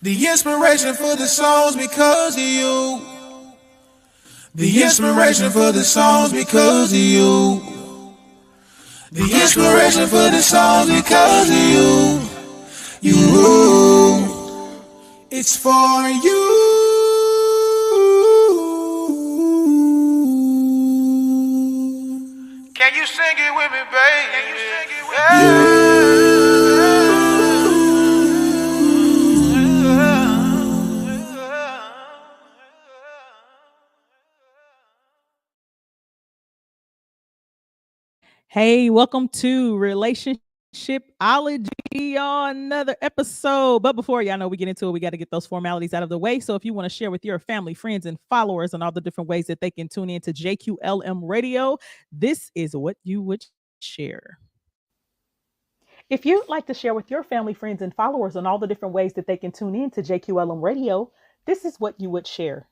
The inspiration for the songs because of you. The inspiration for the songs because of you. The inspiration for the songs because of you. You. It's for you. Can you sing it with me, baby? Can you sing it with me? Hey, welcome to Relationshipology on another episode. But before y'all know we get into it, we got to get those formalities out of the way. So if you want to share with your family, friends, and followers on all the different ways that they can tune in to JQLM Radio, this is what you would share. If you'd like to share with your family, friends, and followers on all the different ways that they can tune in to JQLM Radio, this is what you would share.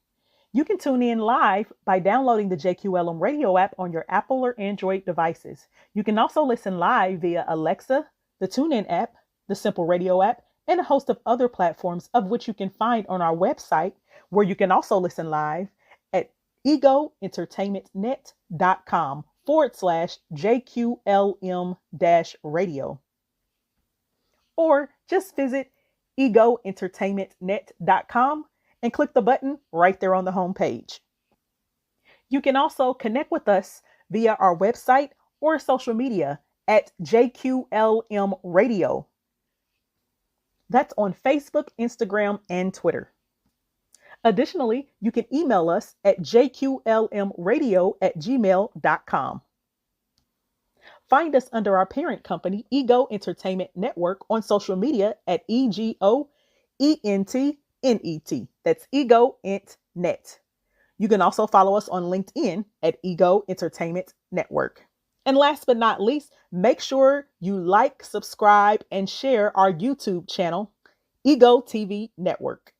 You can tune in live by downloading the JQLM radio app on your Apple or Android devices. You can also listen live via Alexa, the TuneIn app, the Simple Radio app, and a host of other platforms of which you can find on our website, where you can also listen live at egoentertainmentnet.com/JQLM-radio. Or just visit egoentertainmentnet.com and click the button right there on the home page. You can also connect with us via our website or social media at JQLM Radio. That's on Facebook, Instagram, and Twitter. Additionally, you can email us at jqlmradio@gmail.com. Find us under our parent company, Ego Entertainment Network, on social media at EGOENTNET. That's Ego Ent Net. You can also follow us on LinkedIn at Ego Entertainment Network. And last but not least, make sure you like, subscribe, and share our YouTube channel, Ego TV Network.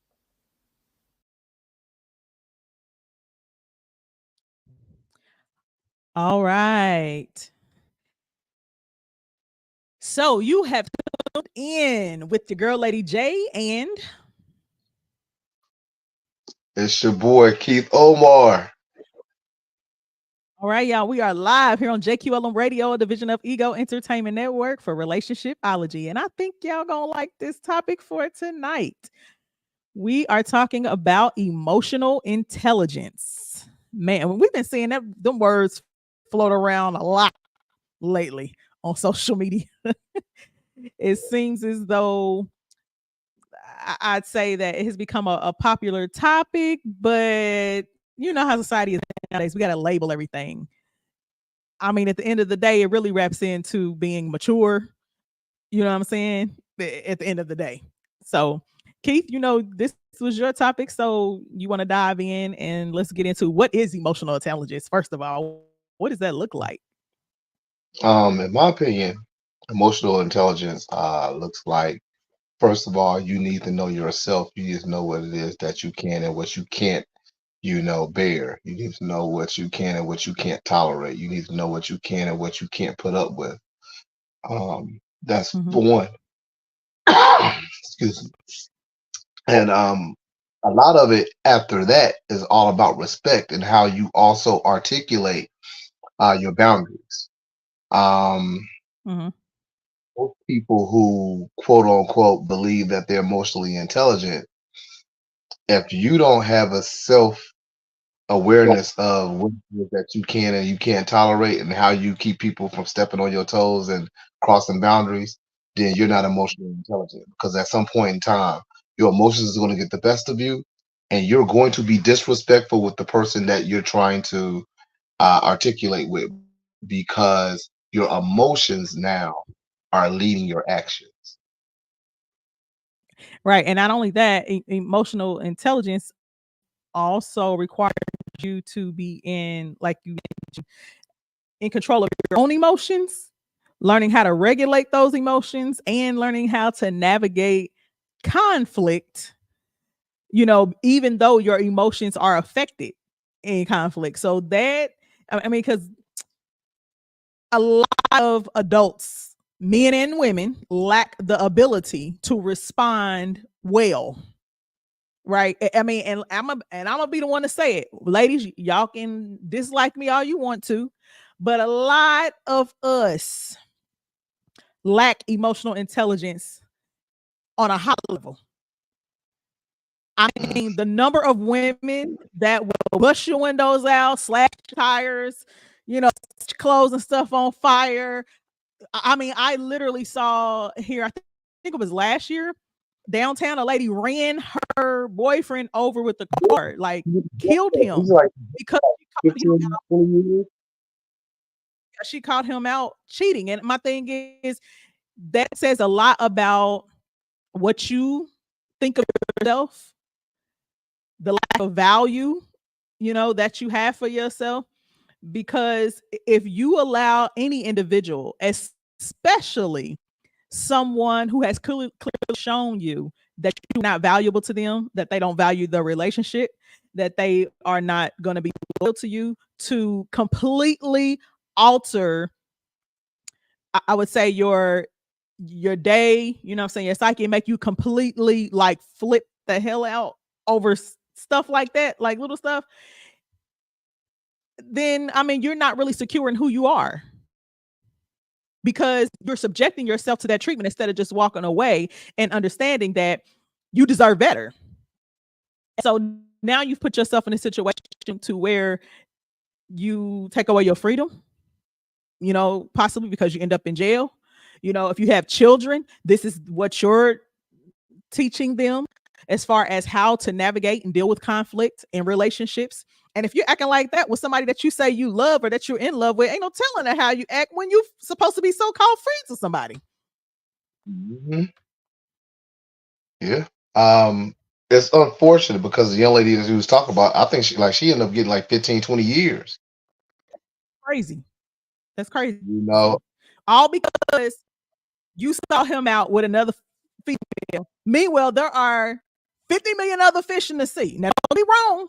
All right. So you have tuned in with your girl, Lady J, and It's your boy Keith Omar. all right, y'all. We are live here on JQLM Radio, a division of Ego Entertainment Network for Relationshipology. And I think y'all gonna like this topic for tonight. We are talking about emotional intelligence. Man, we've been seeing that them words float around a lot lately on social media. It seems as though I'd say that it has become a popular topic, but you know how society is nowadays. We got to label everything. I mean, at the end of the day, it really wraps into being mature. You know what I'm saying? At the end of the day. So, Keith, you know, this was your topic. So, you want to dive in and let's get into what is emotional intelligence, first of all. What does that look like? In my opinion, emotional intelligence looks like, first of all, you need to know yourself. You need to know what it is that you can and what you can't, bear. You need to know what you can and what you can't tolerate. You need to know what you can and what you can't put up with. That's Mm-hmm. for one. Excuse me. And a lot of it after that is all about respect and how you also articulate your boundaries. Um, Mm-hmm. Most people who quote unquote believe that they're emotionally intelligent, if you don't have a self awareness of what it is that you can and you can't tolerate and how you keep people from stepping on your toes and crossing boundaries, then you're not emotionally intelligent, because at some point in time your emotions are going to get the best of you and you're going to be disrespectful with the person that you're trying to articulate with, because your emotions now are leading your actions. Right. And not only that, emotional intelligence also requires you to be in, like you mentioned, in control of your own emotions, learning how to regulate those emotions, and learning how to navigate conflict, you know, even though your emotions are affected in conflict. So that, I mean, because a lot of adults, men and women, lack the ability to respond well. right? I mean, and I'm gonna be the one to say it, ladies. Y'all can dislike me all you want to, but a lot of us lack emotional intelligence on a high level. I mean, the number of women that will bust your windows out, slash tires, clothes and stuff on fire. I mean, I literally saw here, I think it was last year, downtown, a lady ran her boyfriend over with the car, like killed He's him like because 15, 20 years. she caught him out cheating. And my thing is, that says a lot about what you think of yourself, the lack of value, that you have for yourself. Because if you allow any individual, especially someone who has clearly shown you that you're not valuable to them, that they don't value the relationship, that they are not going to be loyal to you, to completely alter, I would say, your day, what I'm saying, your psyche, and make you completely like flip the hell out over stuff like that, like little stuff, then I mean, you're not really secure in who you are, because you're subjecting yourself to that treatment instead of just walking away and understanding that you deserve better. So now you've put yourself in a situation to where you take away your freedom, possibly because you end up in jail. If you have children, this is what you're teaching them as far as how to navigate and deal with conflict in relationships. And if you're acting like that with somebody that you say you love or that you're in love with, ain't no telling how you act when you're supposed to be so-called friends with somebody. Hmm. Yeah. It's unfortunate because the young lady that he was talking about, I think she ended up getting like 15, 20 years. Crazy. That's crazy. You know, All because you saw him out with another female. Meanwhile, there are 50 million other fish in the sea. Now, don't be wrong.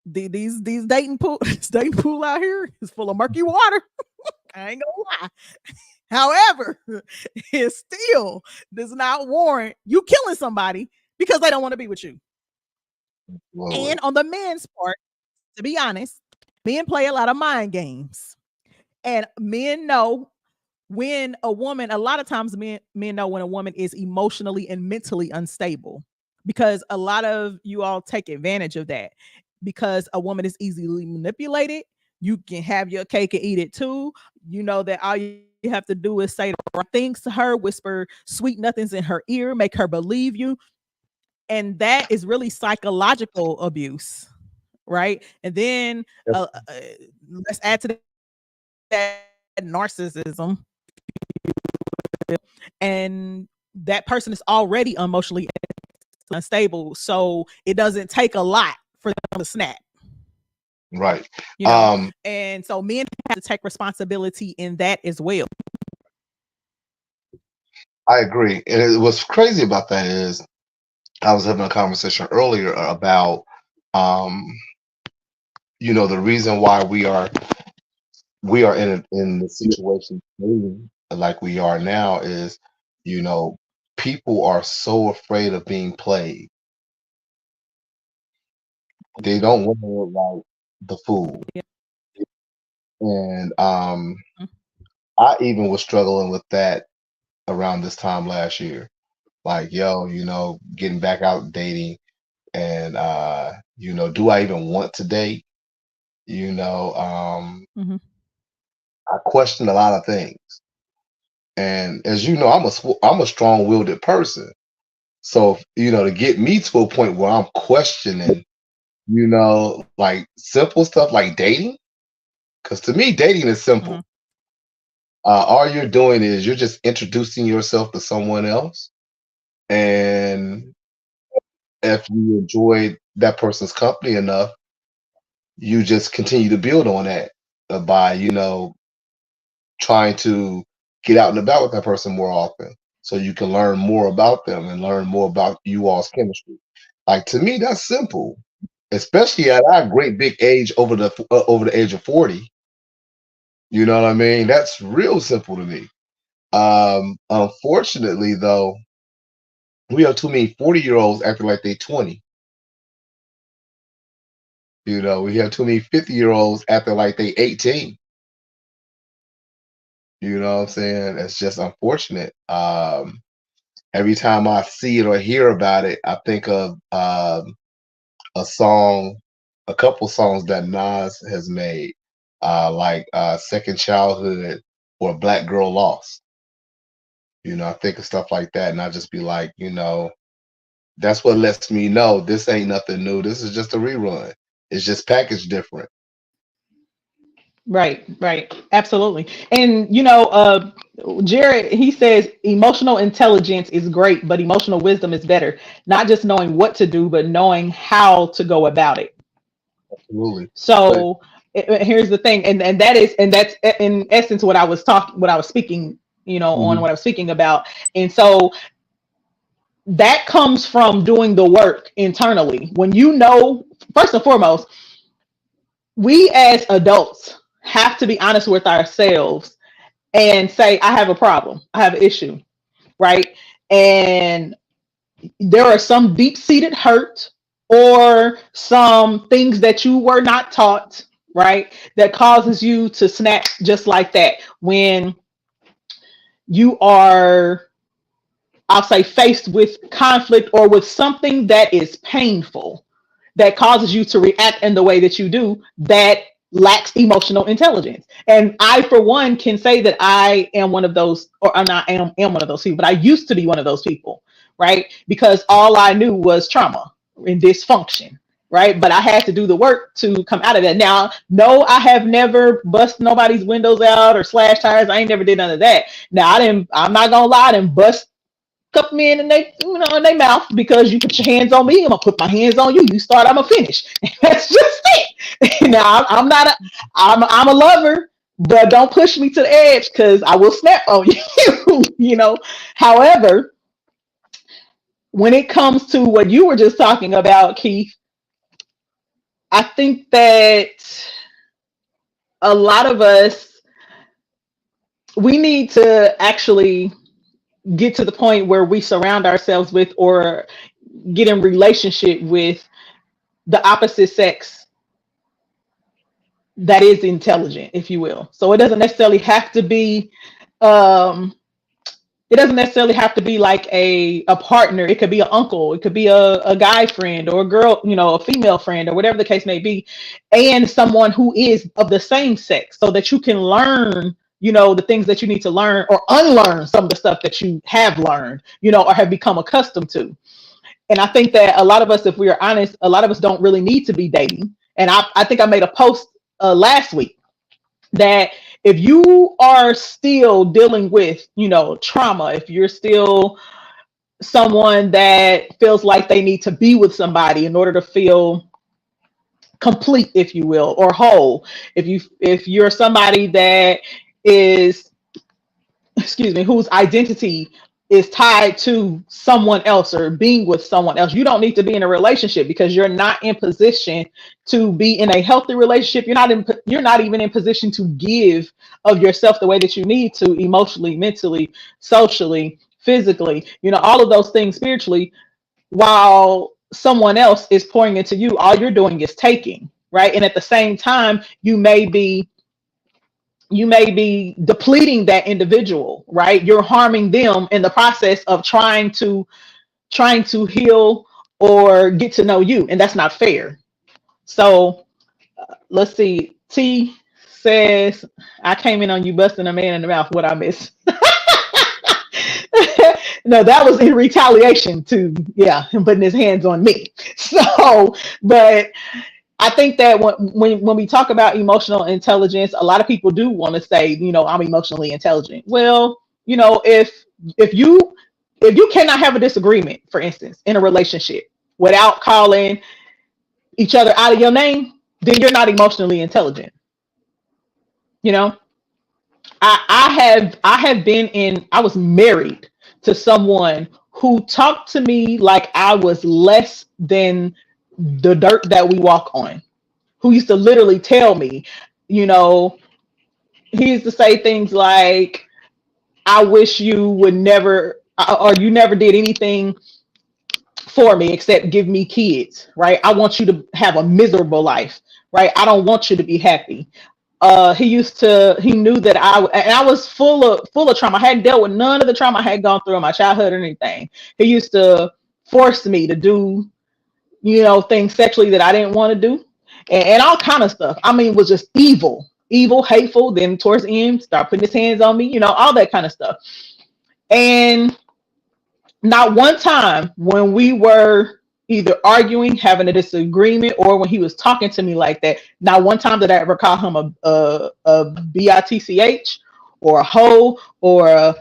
These dating pool, this dating pool out here is full of murky water. I ain't gonna lie. However, it still does not warrant you killing somebody because they don't want to be with you. Lord. And on the men's part, to be honest, men play a lot of mind games. And men know when a woman, a lot of times men know when a woman is emotionally and mentally unstable, because a lot of you all take advantage of that, because a woman is easily manipulated. You can have your cake and eat it too. You know that all you have to do is say the right things to her, whisper sweet nothings in her ear, make her believe you. And that is really psychological abuse, right? And then let's add to that narcissism, and that person is already emotionally unstable, so it doesn't take a lot for them to snap, Right. And so men have to take responsibility in that as well. I agree. And what's crazy about that is I was having a conversation earlier about the reason why we are in the situation like we are now is, you know, people are so afraid of being played. They don't want to look like the fool. Yeah. And I even was struggling with that around this time last year. Like, yo, getting back out dating and do I even want to date? Mm-hmm. I questioned a lot of things. And as you know, I'm a strong-willed person. So, to get me to a point where I'm questioning, like simple stuff like dating, because to me, dating is simple. Mm-hmm. All you're doing is you're just introducing yourself to someone else. And if you enjoy that person's company enough, you just continue to build on that by, trying to get out and about with that person more often so you can learn more about them and learn more about you all's chemistry. Like, to me, that's simple, especially at our great big age over the age of 40. You know what I mean? That's real simple to me. Unfortunately, though, We have too many 40-year-olds acting like they 20. We have too many 50-year-olds acting like they 18. You know what I'm saying? It's just unfortunate. Every time I see it or hear about it, I think of a song, a couple songs that Nas has made, like Second Childhood or Black Girl Lost. I think of stuff like that, and I just be like, that's what lets me know this ain't nothing new. This is just a rerun. It's just packaged different. Right, right. Absolutely. And Jared, he says emotional intelligence is great, but emotional wisdom is better. Not just knowing what to do, but knowing how to go about it. Absolutely. But So here's the thing, and that's in essence what I was speaking, on mhm, what I was speaking about. And so that comes from doing the work internally. When first and foremost, we as adults have to be honest with ourselves and say, I have a problem, I have an issue, right? And there are some deep seated hurt or some things that you were not taught, right? That causes you to snap just like that when you are, I'll say, faced with conflict or with something that is painful that causes you to react in the way that you do that lacks emotional intelligence. And I, for one, can say that I am one of those, or I'm not am one of those people, but I used to be one of those people, right? Because all I knew was trauma and dysfunction. Right. But I had to do the work to come out of that. Now, no, I have never bust nobody's windows out or slash tires. I ain't never did none of that. Now, I'm not gonna lie, I didn't bust couple men in they, in their mouth because you put your hands on me, I'm gonna put my hands on you. You start, I'm gonna finish. That's just it. Now I'm not I'm a lover, but don't push me to the edge because I will snap on you. However, when it comes to what you were just talking about, Keith, I think that a lot of us, we need to actually get to the point where we surround ourselves with or get in relationship with the opposite sex that is intelligent, if you will. So it doesn't necessarily have to be um like a partner. It could be an uncle, it could be a guy friend or a girl, a female friend or whatever the case may be, and someone who is of the same sex so that you can learn the things that you need to learn or unlearn some of the stuff that you have learned, or have become accustomed to. And I think that a lot of us, if we are honest, a lot of us don't really need to be dating. And I think I made a post last week that if you are still dealing with, trauma, if you're still someone that feels like they need to be with somebody in order to feel complete, if you will, or whole, if you're somebody that is, excuse me, whose identity is tied to someone else or being with someone else, you don't need to be in a relationship because you're not in position to be in a healthy relationship. You're not even in position to give of yourself the way that you need to, emotionally, mentally, socially, physically, all of those things, spiritually, while someone else is pouring into you. All you're doing is taking, right? And at the same time, you may be depleting that individual, right? You're harming them in the process of trying to heal or get to know you, and that's not fair. So let's see. T says, I came in on you busting a man in the mouth. What I miss? No, that was in retaliation to, yeah, him putting his hands on me. So, but I think that when we talk about emotional intelligence, a lot of people do want to say, I'm emotionally intelligent. Well, if you cannot have a disagreement, for instance, in a relationship without calling each other out of your name, then you're not emotionally intelligent. You know, I was married to someone who talked to me like I was less than the dirt that we walk on, who used to literally tell me, you know, he used to say things like, I wish you would never, or you never did anything for me except give me kids, right? I want you to have a miserable life, right? I don't want you to be happy. He knew that I was full of trauma. I hadn't dealt with none of the trauma I had gone through in my childhood or anything. He used to force me to do, things sexually that I didn't want to do, and all kind of stuff. I mean, it was just evil, hateful. Then towards the end, start putting his hands on me, all that kind of stuff. And not one time when we were either arguing, having a disagreement, or when he was talking to me like that, not one time did I ever call him a bitch or a hoe or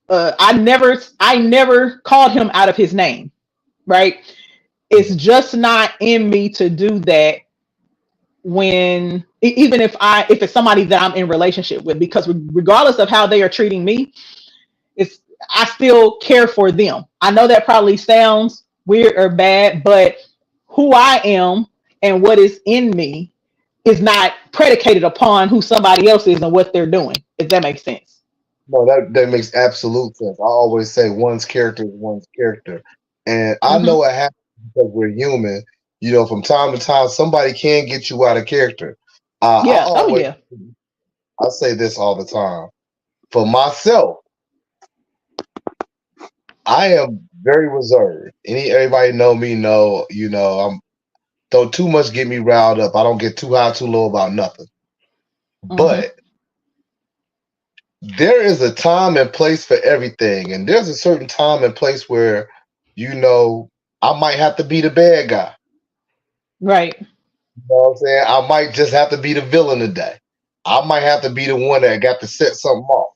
I never called him out of his name, right? It's just not in me to do that when even if it's somebody that I'm in relationship with, because regardless of how they are treating me, I still care for them. I know that probably sounds weird or bad, but who I am and what is in me is not predicated upon who somebody else is and what they're doing, if that makes sense. No, that makes absolute sense. I always say one's character is one's character. And I know it happens because we're human. From time to time, somebody can get you out of character. Yeah. Oh, yeah. I say this all the time. For myself, I am very reserved. Everybody know me, I'm don't too much get me riled up. I don't get too high, too low about nothing. But there is a time and place for everything. And there's a certain time and place where, I might have to be the bad guy. Right. You know what I'm saying? I might just have to be the villain today. I might have to be the one that got to set something off.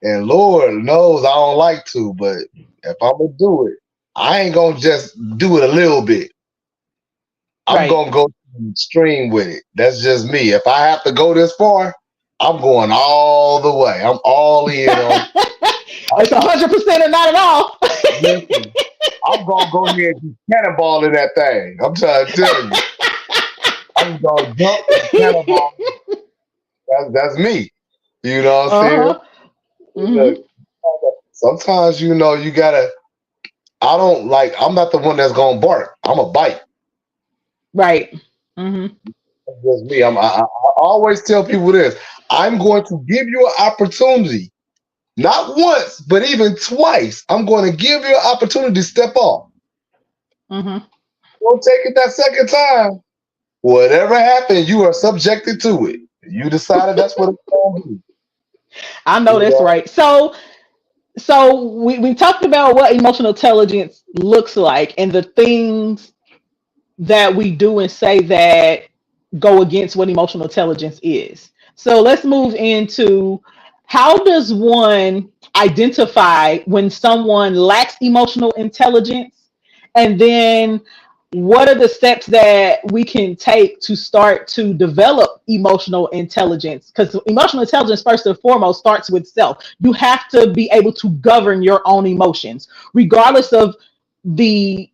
And Lord knows I don't like to, but if I'm going to do it, I ain't going to just do it a little bit. I'm going to go to the extreme with it. That's just me. If I have to go this far, I'm going all the way. I'm all in on. It's 100% or not at all. Listen, I'm going to go ahead and cannonball in that thing. I'm trying to tell you. I'm going to jump and cannonball. That's me. You know what I'm saying? Sometimes, you gotta, I'm not the one that's going to bark. I'm a bite. Right. That's just me. I always tell people this. I'm going to give you an opportunity, not once, but even twice. I'm going to give you an opportunity to step off. Don't take it that second time. Whatever happened, you are subjected to it. You decided that's what it's going to be. I know that's right. So we talked about what emotional intelligence looks like and the things that we do and say that go against what emotional intelligence is. So let's move into, how does one identify when someone lacks emotional intelligence? And then what are the steps that we can take to start to develop emotional intelligence? Because emotional intelligence, first and foremost, starts with self. You have to be able to govern your own emotions, regardless of the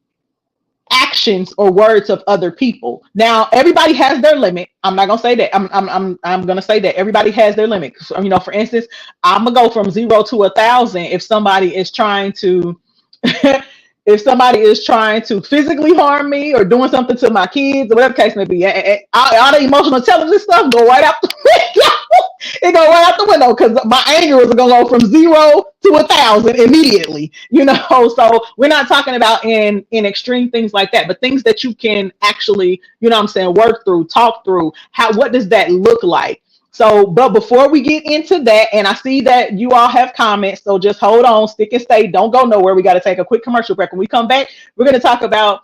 actions or words of other people. Now, everybody has their limit. I'm not gonna say that. I'm gonna say that everybody has their limit. So, for instance, I'm gonna go from 0 to 1,000 if somebody is trying to if somebody is trying to physically harm me or doing something to my kids or whatever the case may be. All the emotional intelligence stuff go right out the window. It go right out the window because my anger is gonna go from 0 to 1,000 immediately. So we're not talking about in extreme things like that, but things that you can actually, work through, talk through. What does that look like? So, but before we get into that, and I see that you all have comments, so just hold on, stick and stay, don't go nowhere. We got to take a quick commercial break. When we come back, we're going to talk about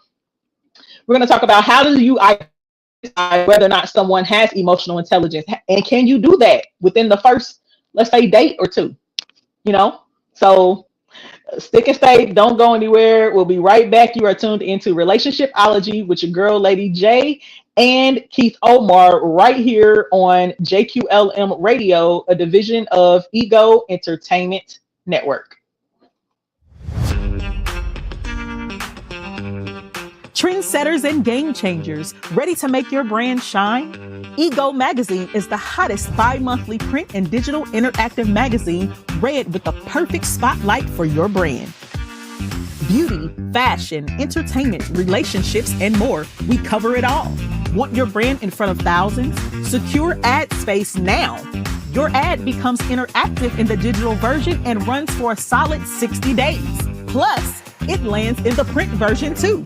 how do you identify whether or not someone has emotional intelligence, and can you do that within the first, let's say, date or two? So stick and stay, don't go anywhere. We'll be right back. You are tuned into Relationshipology with your girl, Lady J, and Keith Omar, right here on JQLM Radio, a division of Ego Entertainment Network. Trendsetters and game changers, ready to make your brand shine? Ego Magazine is the hottest bi-monthly print and digital interactive magazine, read with the perfect spotlight for your brand. Beauty, fashion, entertainment, relationships, and more. We cover it all. Want your brand in front of thousands? Secure ad space now. Your ad becomes interactive in the digital version and runs for a solid 60 days. Plus, it lands in the print version too.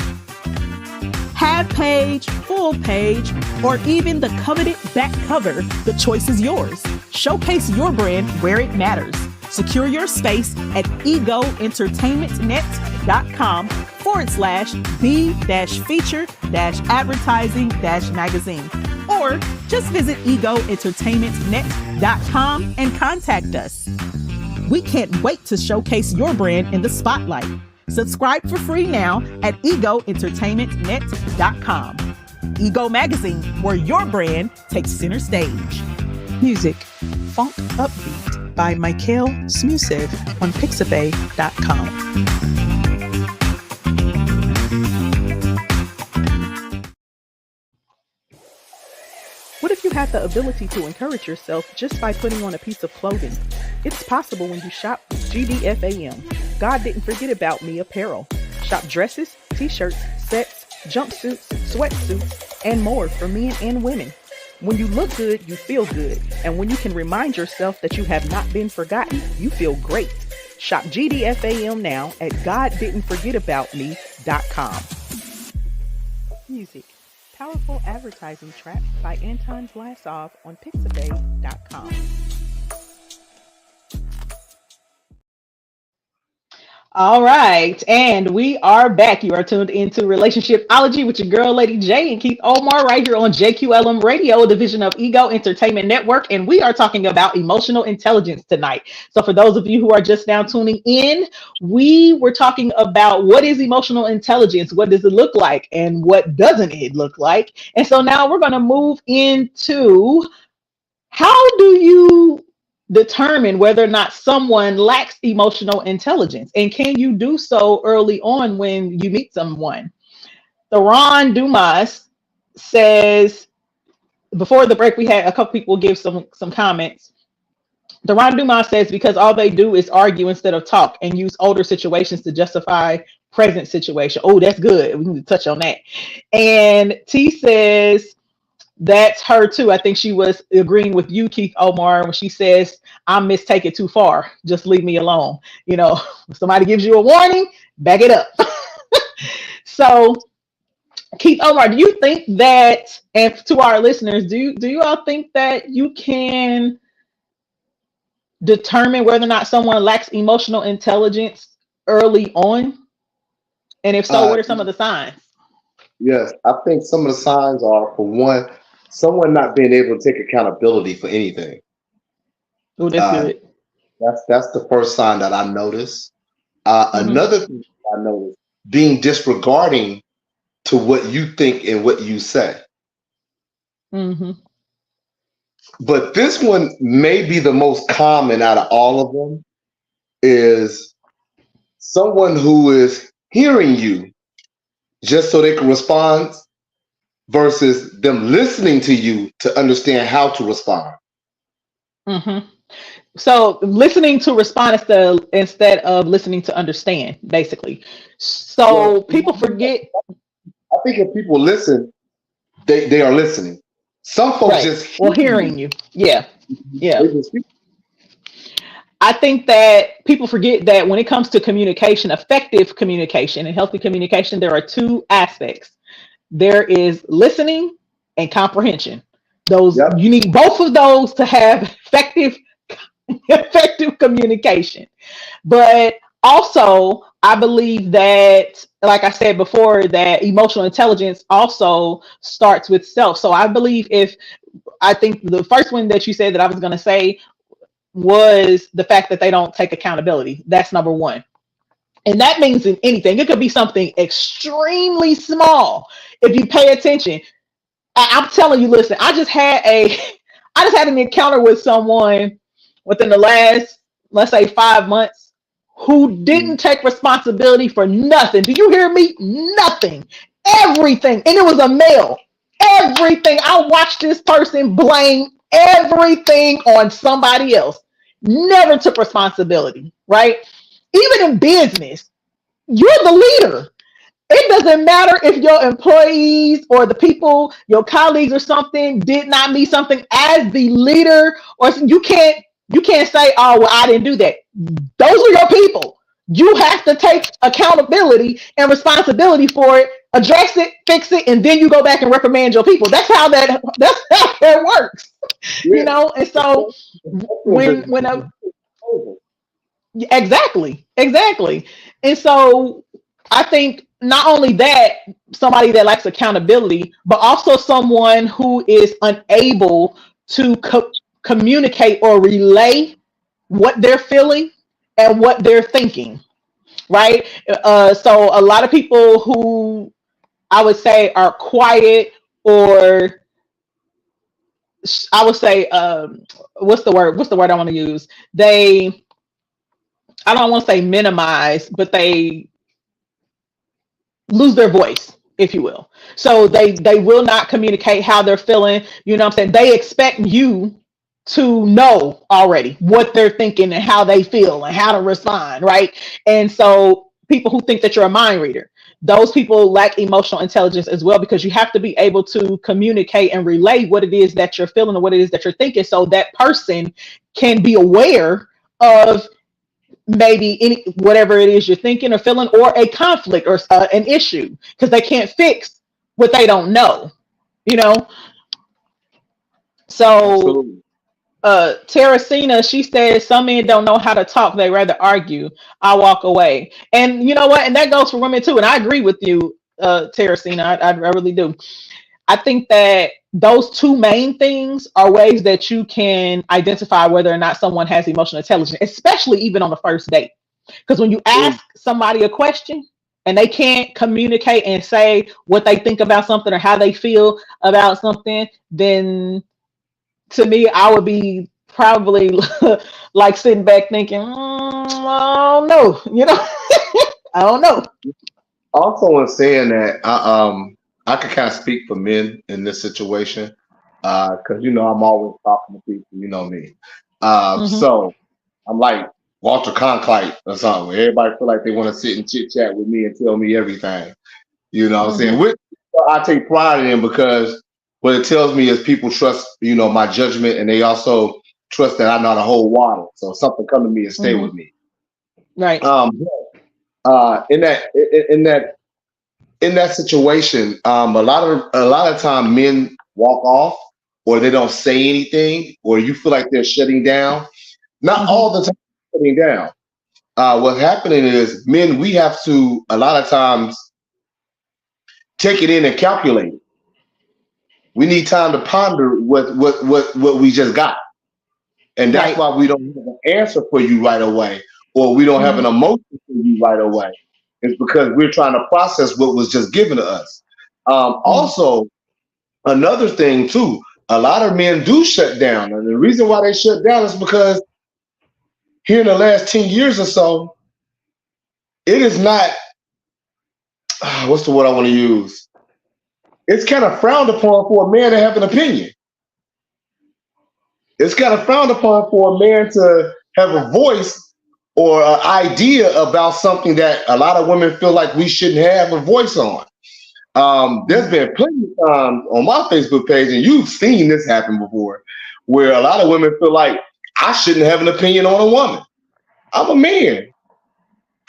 Half page, full page, or even the coveted back cover, the choice is yours. Showcase your brand where it matters. Secure your space at egoentertainmentnet.com/b-feature-advertising-magazine. Or just visit egoentertainmentnet.com and contact us. We can't wait to showcase your brand in the spotlight. Subscribe for free now at egoentertainmentnet.com. Ego Magazine, where your brand takes center stage. Music, Funk Upbeat by Michael Smusev on pixabay.com. What if you had the ability to encourage yourself just by putting on a piece of clothing? It's possible when you shop GDFAM. God Didn't Forget About Me apparel. Shop dresses, t-shirts, sets, jumpsuits, sweatsuits, and more for men and women. When you look good, you feel good. And when you can remind yourself that you have not been forgotten, you feel great. Shop GDFAM now at GodDidn'tForgetAboutMe.com. Music. Powerful advertising track by Anton Vlasov on pixabay.com. All right, and we are back. You are tuned into Relationshipology with your girl, Lady J, and Keith Omar right here on JQLM Radio, a division of Ego Entertainment Network, and we are talking about emotional intelligence tonight. So for those of you who are just now tuning in, we were talking about what is emotional intelligence, what does it look like, and what doesn't it look like. And so now we're going to move into how do you determine whether or not someone lacks emotional intelligence, and can you do so early on when you meet someone? Theron Dumas says, before the break, we had a couple people give some comments. Theron Dumas says, because all they do is argue instead of talk and use older situations to justify present situation. Oh, that's good. We need to touch on that. And T says, that's her too. I think she was agreeing with you, Keith Omar, when she says, I mistake it too far. Just leave me alone. You know, if somebody gives you a warning, back it up. So, Keith Omar, do you think that, and to our listeners, do you all think that you can determine whether or not someone lacks emotional intelligence early on? And if so, what are some of the signs? Yes, I think some of the signs are, for one, someone not being able to take accountability for anything. Oh, that's good. That's the first sign that I noticed. Another thing I noticed, being disregarding to what you think and what you say. Mm-hmm. But this one may be the most common out of all of them, is someone who is hearing you just so they can respond versus them listening to you to understand how to respond. Mm-hmm. So listening to respond instead of listening to understand, basically. So yeah, people forget. I think if people listen, they are listening. Some folks just hearing you. Yeah. I think that people forget that when it comes to communication, effective communication and healthy communication, there are two aspects. There is listening and comprehension. You need both of those to have effective communication. But also, I believe that, like I said before, that emotional intelligence also starts with self. So I think the first one that you said that I was going to say was the fact that they don't take accountability. That's number one. And that means in anything. It could be something extremely small. If you pay attention, I'm telling you, listen, I just had an encounter with someone within the last, let's say, 5 months who didn't take responsibility for nothing. Do you hear me? Nothing. Everything. And it was a male. Everything. I watched this person blame everything on somebody else. Never took responsibility, right? Even in business, You're the leader. It doesn't matter if your employees or the people, your colleagues or something did not meet something as the leader, or you can't say, oh well, I didn't do that. Those are your people. You have to take accountability and responsibility for it, address it, fix it, and then you go back and reprimand your people. That's how it works. Yeah. And so when a exactly. And so I think not only that, somebody that lacks accountability, but also someone who is unable to communicate or relay what they're feeling and what they're thinking, right? So a lot of people who I would say are quiet, or I would say, what's the word I want to use? I don't want to say minimize, but they lose their voice, if you will. So they will not communicate how they're feeling. You know what I'm saying? They expect you to know already what they're thinking and how they feel and how to respond, right? And so people who think that you're a mind reader, those people lack emotional intelligence as well, because you have to be able to communicate and relay what it is that you're feeling and what it is that you're thinking, so that person can be aware of maybe any whatever it is you're thinking or feeling, or a conflict, or an issue, because they can't fix what they don't know, you know so Absolutely. Teresina, she says some men don't know how to talk, they rather argue. I walk away. And you know what, and that goes for women too, and I agree with you, Teresina. I really do. I think that those two main things are ways that you can identify whether or not someone has emotional intelligence, especially even on the first date. Because when you ask somebody a question and they can't communicate and say what they think about something or how they feel about something, then to me, I would be probably like sitting back thinking, I don't know, I don't know. Also, in saying that, I could kind of speak for men in this situation, because I'm always talking to people. You know me. Hmm. So I'm like Walter Cronkite or something. Where everybody feel like they want to sit and chit chat with me and tell me everything. You know what I'm saying? Hmm. Which I take pride in, because what it tells me is people trust, my judgment, and they also trust that I know how to hold water. So something come to me and stay Hmm. with me. Right. Um, in that situation, a lot of time men walk off, or they don't say anything, or you feel like they're shutting down. Not Hmm. all the time shutting down. What's happening is, men, we have to a lot of times take it in and calculate it. We need time to ponder what we just got, and that's Right. why we don't have an answer for you right away, or we don't have an Hmm. emotion for you right away. It's because we're trying to process what was just given to us. Hmm. Also, another thing too, a lot of men do shut down, and the reason why they shut down is because here in the last 10 years or so, it is not, what's the word I want to use? It's kind of frowned upon for a man to have an opinion. It's kind of frowned upon for a man to have a voice or an idea about something that a lot of women feel like we shouldn't have a voice on. There's been plenty of times on my Facebook page, and you've seen this happen before, where a lot of women feel like I shouldn't have an opinion on a woman. I'm a man.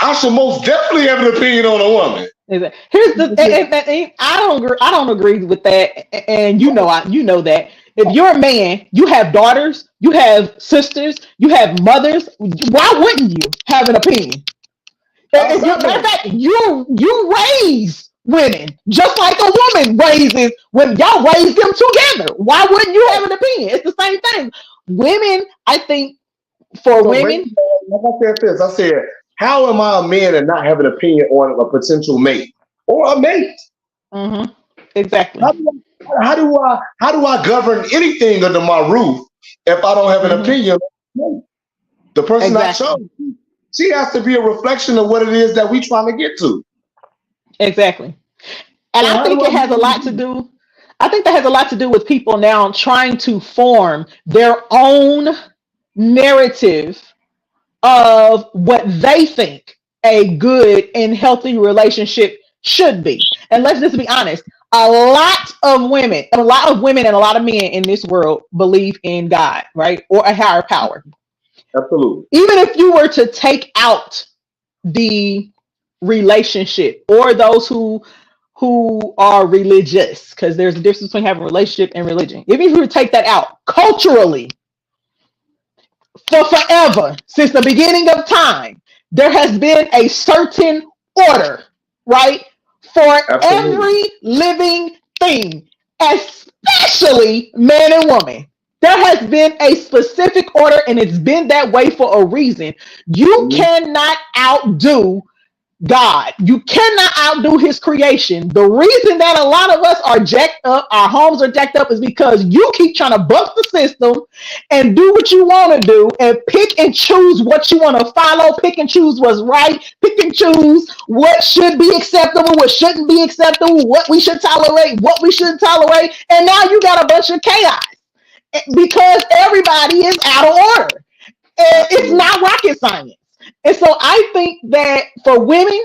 I should most definitely have an opinion on a woman. Here's the and I don't agree with that, and that if you're a man, you have daughters, you have sisters, you have mothers. Why wouldn't you have an opinion? If you, matter of Exactly. fact, you raise women just like a woman raises when y'all raise them together. Why wouldn't you have an opinion? It's the same thing. Women, I think, for So, women. like I said this, I said, how am I a man and not have an opinion on a potential mate or a mate? Hmm. Exactly. How do how do I govern anything under my roof if I don't have an Hmm. opinion? The person I Exactly. chose, she has to be a reflection of what it is that we trying to get to. Exactly. And So I how do think I? it has a lot to do. I think that has a lot to do with people now trying to form their own narrative of what they think a good and healthy relationship should be. And let's just be honest, a lot of women and a lot of men in this world believe in God, right? Or a higher power. Absolutely. Even if you were to take out the relationship or those who are religious, because there's a difference between having a relationship and religion. Even if you were to take that out, culturally, for forever, since the beginning of time, there has been a certain order, right? For Absolutely. every living thing, especially man and woman. There has been a specific order, and it's been that way for a reason. You cannot outdo God. You cannot outdo his creation. The reason that a lot of us are jacked up, our homes are jacked up, is because you keep trying to buck the system and do what you want to do and pick and choose what you want to follow, pick and choose what's right, pick and choose what should be acceptable, what shouldn't be acceptable, what we should tolerate, what we shouldn't tolerate. And now you got a bunch of chaos because everybody is out of order. And it's not rocket science. And so I think that for women,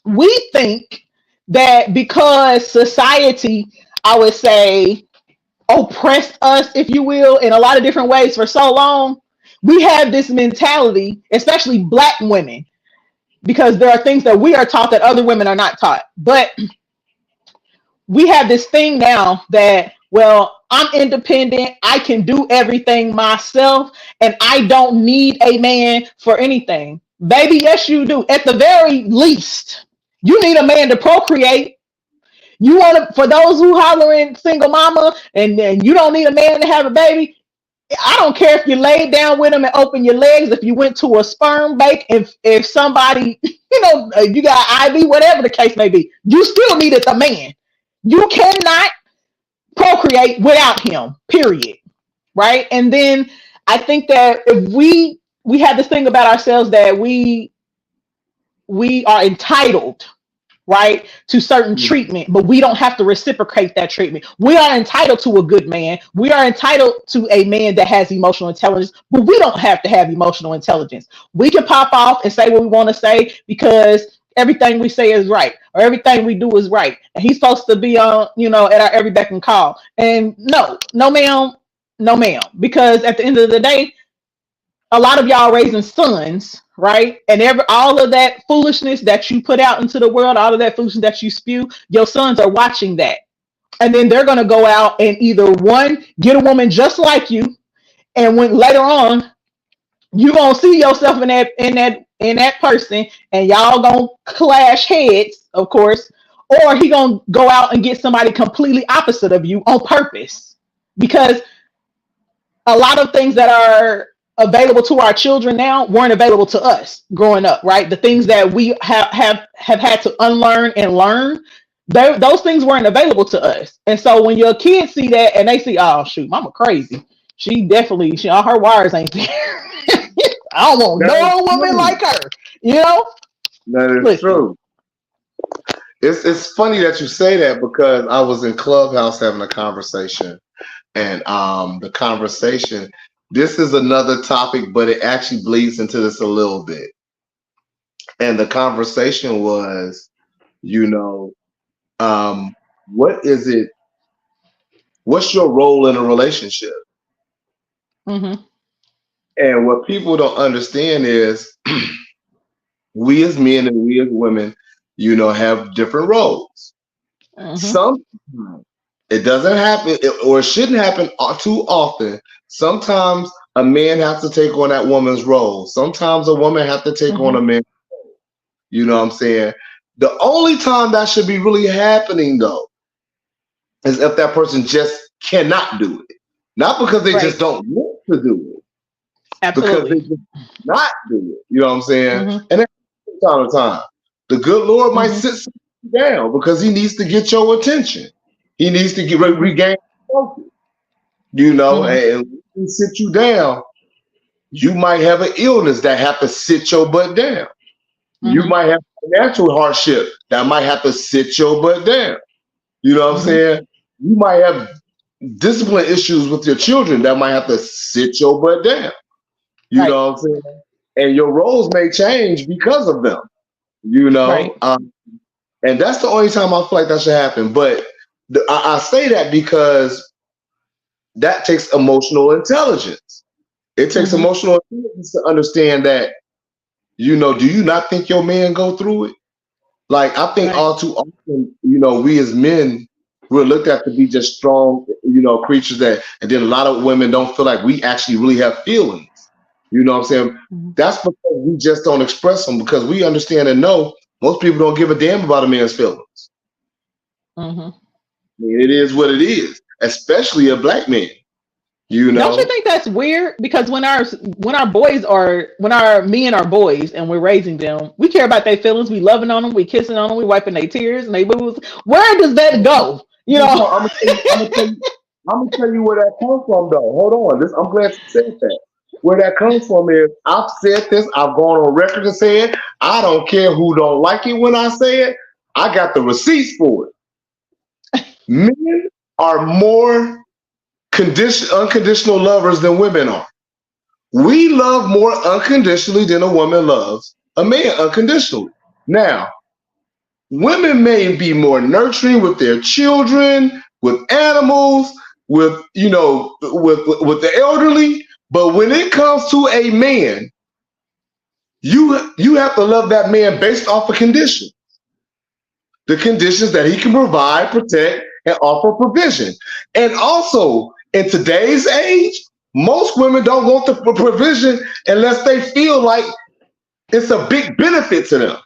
we think that because society, I would say, oppressed us, if you will, in a lot of different ways for so long, we have this mentality, especially Black women, because there are things that we are taught that other women are not taught. But we have this thing now that, well, I'm independent, I can do everything myself, and I don't need a man for anything. Baby, yes, you do. At the very least, you need a man to procreate. You want to, for those who hollering single mama, and then you don't need a man to have a baby. I don't care if you laid down with him and open your legs, if you went to a sperm bank, if somebody, you got IV, whatever the case may be, you still needed the man. You cannot procreate without him, period. Right? And then I think that if we have this thing about ourselves that we are entitled, right, to certain treatment, but we don't have to reciprocate that treatment. We are entitled to a good man. We are entitled to a man that has emotional intelligence, but we don't have to have emotional intelligence. We can pop off and say what we want to say because everything we say is right, or everything we do is right. And he's supposed to be on, at our every beck and call. And no, ma'am, because at the end of the day, a lot of y'all raising sons, right? And all of that foolishness that you put out into the world, all of that foolishness that you spew, your sons are watching that. And then they're going to go out and either one, get a woman just like you. And when later on, you're going to see yourself in that person, and y'all going to clash heads, of course, or he going to go out and get somebody completely opposite of you on purpose. Because a lot of things that are available to our children now weren't available to us growing up, right? The things that we have had to unlearn and learn, those things weren't available to us. And so when your kids see that and they see, oh shoot, mama crazy, she all her wires ain't there. I don't want no woman like her, That is true. It's funny that you say that, because I was in Clubhouse having a conversation, and the conversation, this is another topic, but it actually bleeds into this a little bit. And the conversation was, what is it? What's your role in a relationship? Mm-hmm. And what people don't understand is we as men and we as women, have different roles. Mm-hmm. Sometimes it doesn't happen, or it shouldn't happen too often. Sometimes a man has to take on that woman's role. Sometimes a woman has to take on a man's role. You know what I'm saying? The only time that should be really happening, though, is if that person just cannot do it. Not because they just don't want to do it. Absolutely. Because they just not do it. You know what I'm saying? And that's all the time. The good Lord might sit you down because he needs to get your attention. He needs to regain focus. And when he sit you down, you might have an illness that have to sit your butt down. You might have financial hardship that might have to sit your butt down. You know what I'm saying? You might have discipline issues with your children that might have to sit your butt down. You know what I'm saying? And your roles may change because of them. You Right. know, and that's the only time I feel like that should happen. But I say that because that takes emotional intelligence. It takes Mm-hmm. emotional intelligence to understand that, do you not think your man go through it? Like, I think Right. all too often, we as men, we're looked at to be just strong, creatures that, and then a lot of women don't feel like we actually really have feelings. You know what I'm saying? Mm-hmm. That's because we just don't express them, because we understand and know most people don't give a damn about a man's feelings. Mm-hmm. I mean, it is what it is, especially a black man, you Don't you know? think that's weird? Because when our boys are when our me and our boys and we're raising them, we care about their feelings. We loving on them. We kissing on them. We wiping their tears and they boo. Where does that go? You No, know. I'm gonna tell you where that comes from, though. Hold on, I'm glad you said that. Where that comes from is, I've said this. I've gone on record to say it. I don't care who don't like it when I say it. I got the receipts for it. Men are more unconditional lovers than women are. We love more unconditionally than a woman loves a man unconditionally. Now, women may be more nurturing with their children, with animals, with the elderly, but when it comes to a man, you have to love that man based off a condition. The conditions that he can provide, protect, and offer provision. And also, in today's age, most women don't want the provision unless they feel like it's a big benefit to them.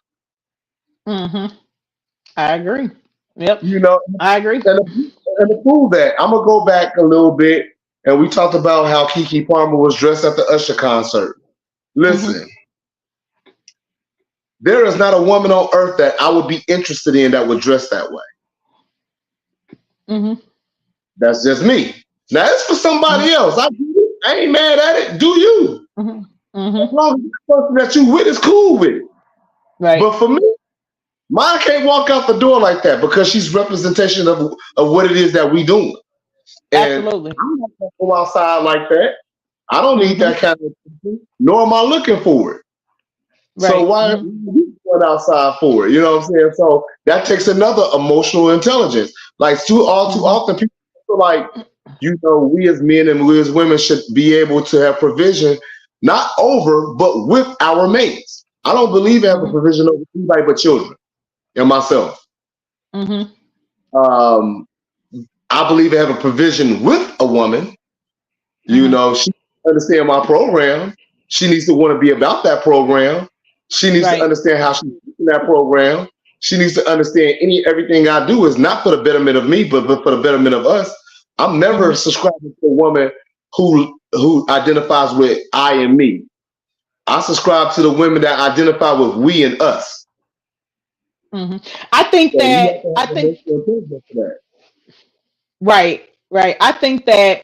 Mm-hmm. I agree. Yep. You know, I agree. and to prove that, I'm gonna go back a little bit, and we talked about how Keke Palmer was dressed at the Usher concert. Mm-hmm. Listen, there is not a woman on earth that I would be interested in that would dress that way. Mm-hmm. That's just me. Now it's for somebody else. I ain't mad at it. Do you? Mm-hmm. As Mm-hmm. long as the person that you with is cool with it. Right. But for me, mine can't walk out the door like that because she's representation of what it is that we doing. And Absolutely. I'm not gonna go outside like that. I don't need Mm-hmm. that kind of attention, nor am I looking for it. So Right. why are Mm-hmm. you going outside for it? You know what I'm saying? So that takes another emotional intelligence. Like too Mm-hmm. often people feel like, we as men and we as women should be able to have provision, not over, but with our mates. I don't believe in having Mm-hmm. provision over anybody but children and myself. Mm-hmm. Um, I believe in having provision with a woman. Mm-hmm. She understand my program. She needs to want to be about that program. She needs to Right. understand how she's in that program. She needs to understand everything I do is not for the betterment of me, but for the betterment of us. I'm never Mm-hmm. subscribing to a woman who identifies with I and me. I subscribe to the women that identify with we and us. Mm-hmm. I think So you that have to I have think emotional intelligence for that. right. Right. I think that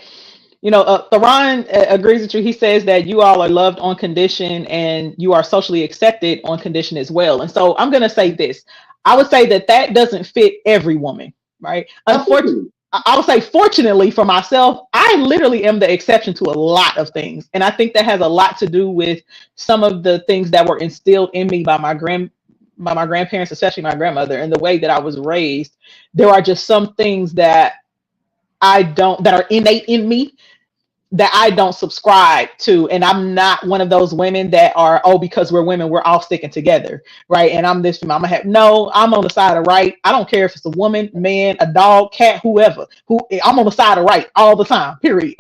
Theron agrees with you. He says that you all are loved on condition and you are socially accepted on condition as well. And so I'm going to say this. I would say that doesn't fit every woman, right? Unfortunately, Absolutely. I would say fortunately for myself, I literally am the exception to a lot of things. And I think that has a lot to do with some of the things that were instilled in me by my grandparents, especially my grandmother, and the way that I was raised. There are just some things that are innate in me that I don't subscribe to. And I'm not one of those women that are, oh, because we're women, we're all sticking together. Right. And I'm this, I'm gonna have no, I'm on the side of right. I don't care if it's a woman, man, a dog, cat, whoever, I'm on the side of right all the time, period.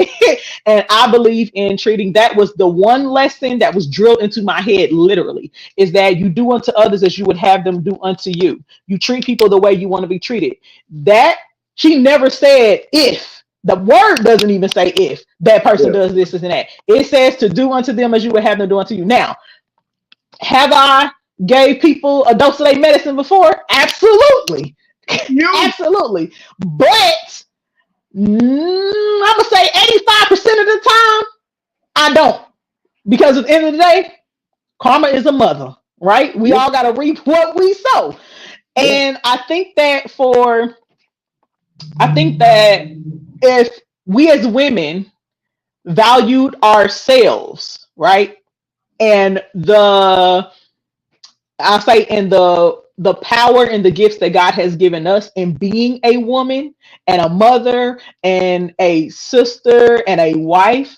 And I believe in treating that was the one lesson that was drilled into my head, literally, is that you do unto others as you would have them do unto you. You treat people the way you want to be treated. That she never said if. The word doesn't even say if that person Yeah. does this and that. It says to do unto them as you would have them do unto you. Now, have I gave people a dose of their medicine before? Absolutely. You. Absolutely. But I'm going to say 85% of the time, I don't. Because at the end of the day, karma is a mother, right? We Yeah. all got to reap what we sow. Yeah. And I think that if we as women valued ourselves, right? And I'll say in the power and the gifts that God has given us in being a woman and a mother and a sister and a wife,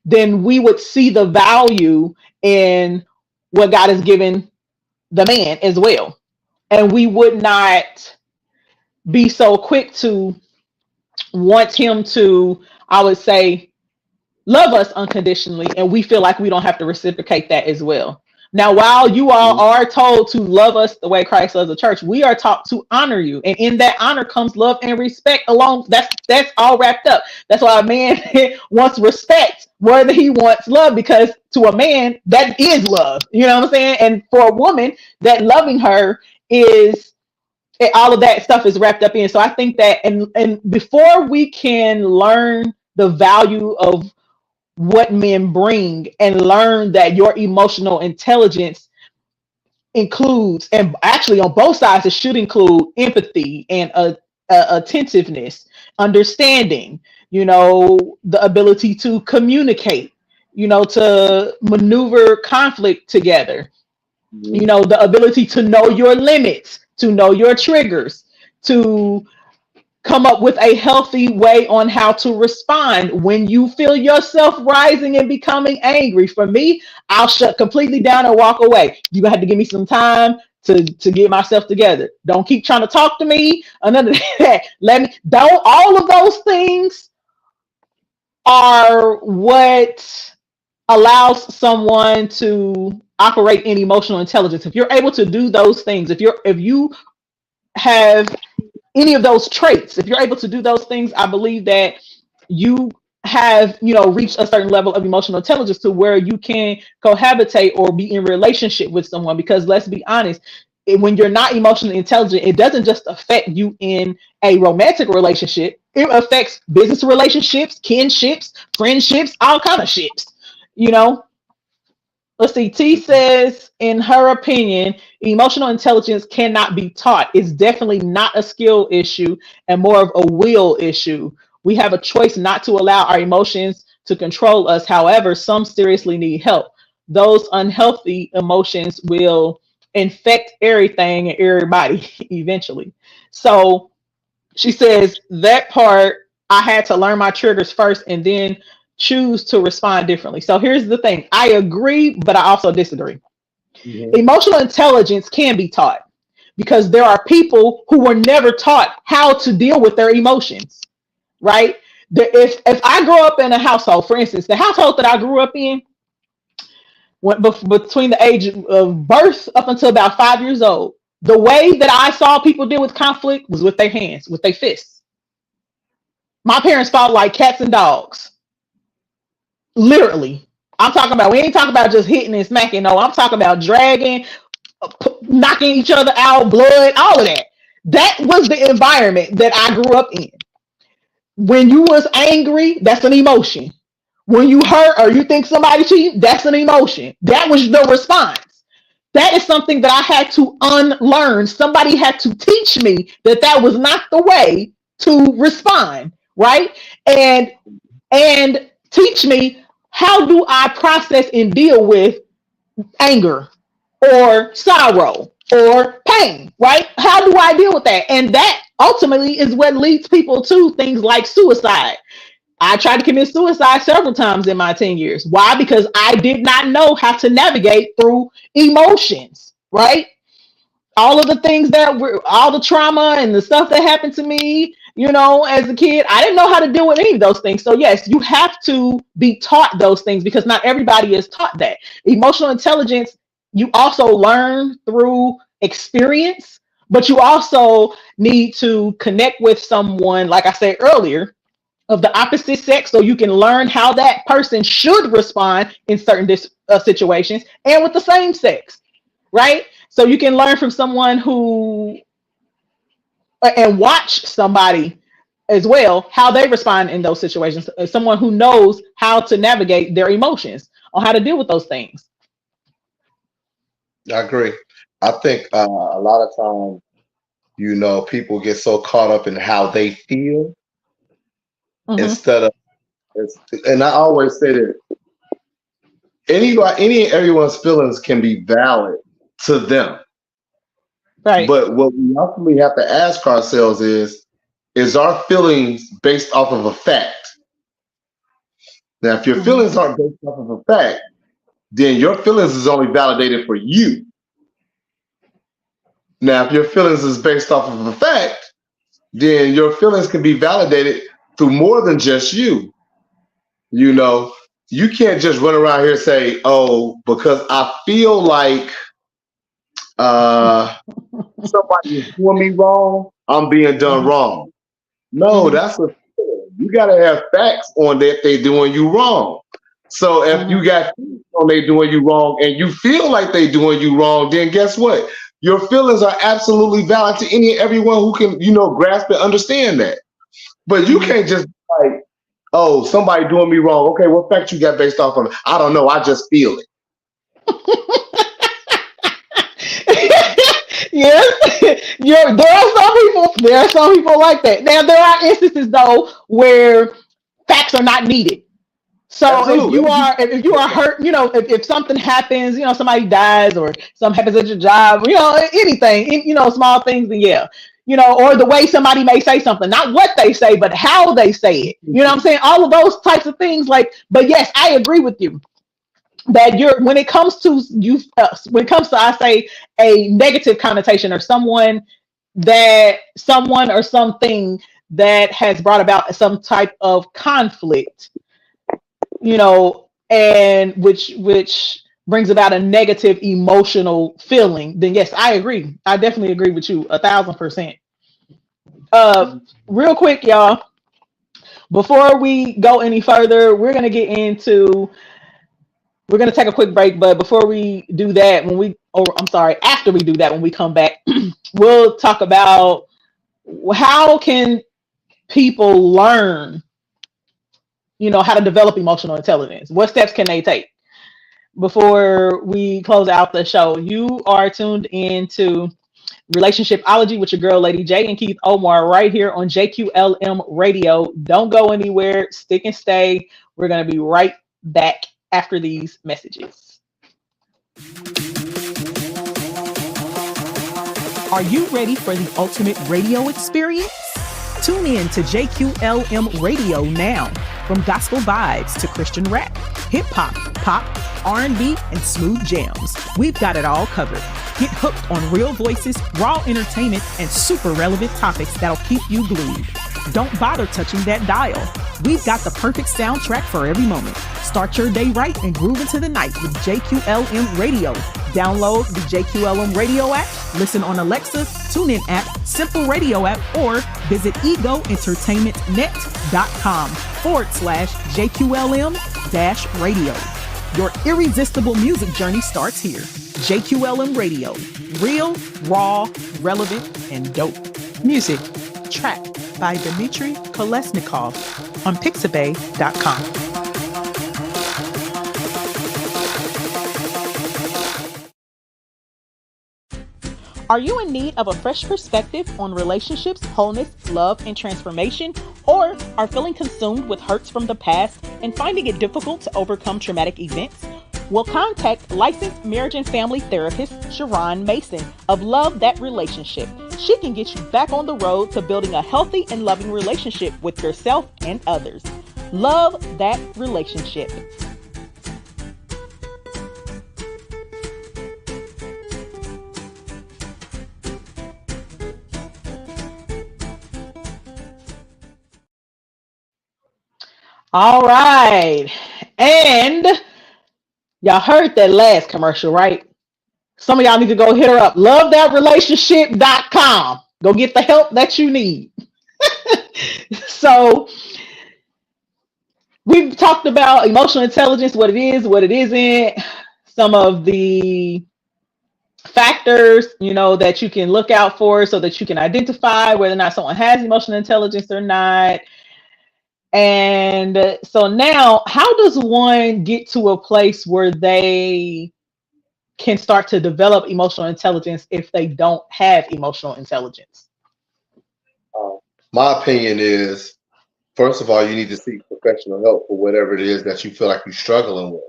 then we would see the value in what God has given the man as well. And we would not be so quick to want him to, I would say, love us unconditionally, and we feel like we don't have to reciprocate that as well. Now, while you all are told to love us the way Christ loves the church, we are taught to honor you, and in that honor comes love and respect. Along that's all wrapped up. That's why a man wants respect more than he wants love, because to a man that is love. You know what I'm saying? And for a woman, that loving her is all of that stuff is wrapped up in. So I think that, and before we can learn the value of what men bring and learn that your emotional intelligence includes, and actually on both sides it should include, empathy and attentiveness, understanding, the ability to communicate, to maneuver conflict together, the ability to know your limits, to know your triggers, to come up with a healthy way on how to respond when you feel yourself rising and becoming angry. For me, I'll shut completely down and walk away. You have to give me some time to get myself together. Don't keep trying to talk to me. None of that. Don't. All of those things are what allows someone to operate in emotional intelligence. If you're able to do those things, if you have any of those traits, if you're able to do those things, I believe that you have, reached a certain level of emotional intelligence to where you can cohabitate or be in relationship with someone. Because let's be honest, when you're not emotionally intelligent, it doesn't just affect you in a romantic relationship. It affects business relationships, kinships, friendships, all kind of ships. You know, let's see. T says, in her opinion, emotional intelligence cannot be taught. It's definitely not a skill issue and more of a will issue. We have a choice not to allow our emotions to control us. However, some seriously need help. Those unhealthy emotions will infect everything and everybody eventually. So she says that part, I had to learn my triggers first and then choose to respond differently. So here's the thing. I agree, but I also disagree. Mhm. Emotional intelligence can be taught because there are people who were never taught how to deal with their emotions, right? If I grow up in a household, for instance, the household that I grew up in, between the age of birth up until about 5 years old, the way that I saw people deal with conflict was with their hands, with their fists. My parents fought like cats and dogs. Literally. I'm talking about, we ain't talking about just hitting and smacking. No, I'm talking about dragging, knocking each other out, blood, all of that. That was the environment that I grew up in. When you was angry, that's an emotion. When you hurt or you think somebody cheated, that's an emotion. That was the response. That is something that I had to unlearn. Somebody had to teach me that that was not the way to respond, right? And teach me, how do I process and deal with anger or sorrow or pain, right? How do I deal with that? And that ultimately is what leads people to things like suicide. I tried to commit suicide several times in my 10 years. Why? Because I did not know how to navigate through emotions, right? All of the things that were, all the trauma and the stuff that happened to me, as a kid, I didn't know how to deal with any of those things. So yes, you have to be taught those things because not everybody is taught that. Emotional intelligence, you also learn through experience, but you also need to connect with someone, like I said earlier, of the opposite sex, so you can learn how that person should respond in certain situations, and with the same sex, right? So you can learn from someone who, and watch somebody as well, how they respond in those situations. Someone who knows how to navigate their emotions, on how to deal with those things. I agree. I think a lot of times, people get so caught up in how they feel Mm-hmm. instead of, and I always say that any and everyone's feelings can be valid to them. Right. But what we ultimately have to ask ourselves is our feelings based off of a fact? Now, if your Mhm. feelings aren't based off of a fact, then your feelings is only validated for you. Now, if your feelings is based off of a fact, then your feelings can be validated through more than just you. You know, you can't just run around here and say, "Oh, because I feel like uh, somebody is doing me wrong, I'm being done Mhm. wrong." No, Mhm. that's a feeling. You got to have facts on that they doing you wrong. So if you Mhm. got facts on they doing you wrong and you feel like they doing you wrong, then guess what? Your feelings are absolutely valid to any and everyone who can, grasp and understand that. But you Mhm. can't just be like, oh, somebody doing me wrong. Okay, what fact you got based off of it? I don't know. I just feel it. Yes, there are some people like that. Now there are instances though where facts are not needed. So Absolutely. if you are hurt, if something happens, somebody dies or something happens at your job, anything, small things, then yeah. Or the way somebody may say something, not what they say, but how they say it. You know what I'm saying? All of those types of things. But yes, I agree with you that when it comes to I say a negative connotation or someone or something that has brought about some type of conflict, and which brings about a negative emotional feeling, then yes, I agree. I definitely agree with you 1,000%. Real quick, y'all, before we go any further, we're gonna take a quick break, but before we do that, after we do that, when we come back, we'll talk about how can people learn, how to develop emotional intelligence. What steps can they take? Before we close out the show, you are tuned into Relationshipology with your girl, Lady J and Keith Omar, right here on JQLM Radio. Don't go anywhere. Stick and stay. We're going to be right back after these messages. Are you ready for the ultimate radio experience? Tune in to JQLM Radio now. From gospel vibes to Christian rap, hip hop, pop, R&B, and smooth jams, we've got it all covered. Get hooked on real voices, raw entertainment, and super relevant topics that'll keep you glued. Don't bother touching that dial. We've got the perfect soundtrack for every moment. Start your day right and groove into the night with JQLM Radio. Download the JQLM Radio app, listen on Alexa, TuneIn app, Simple Radio app, or visit egoentertainmentnet.com/JQLM-radio. Your irresistible music journey starts here. JQLM Radio. Real, raw, relevant, and dope. Music. Track by Dmitry Kolesnikov on Pixabay.com. Are you in need of a fresh perspective on relationships, wholeness, love, and transformation? Or are feeling consumed with hurts from the past and finding it difficult to overcome traumatic events? Well, contact licensed marriage and family therapist Sharon Mason of Love That Relationship. She can get you back on the road to building a healthy and loving relationship with yourself and others. Love That Relationship. All right. And y'all heard that last commercial, right? Some of y'all need to go hit her up. LoveThatRelationship.com. Go get the help that you need. So we've talked about emotional intelligence, what it is, what it isn't, some of the factors, that you can look out for so that you can identify whether or not someone has emotional intelligence or not. And so now, how does one get to a place where they can start to develop emotional intelligence if they don't have emotional intelligence? My opinion is, first of all, you need to seek professional help for whatever it is that you feel like you're struggling with.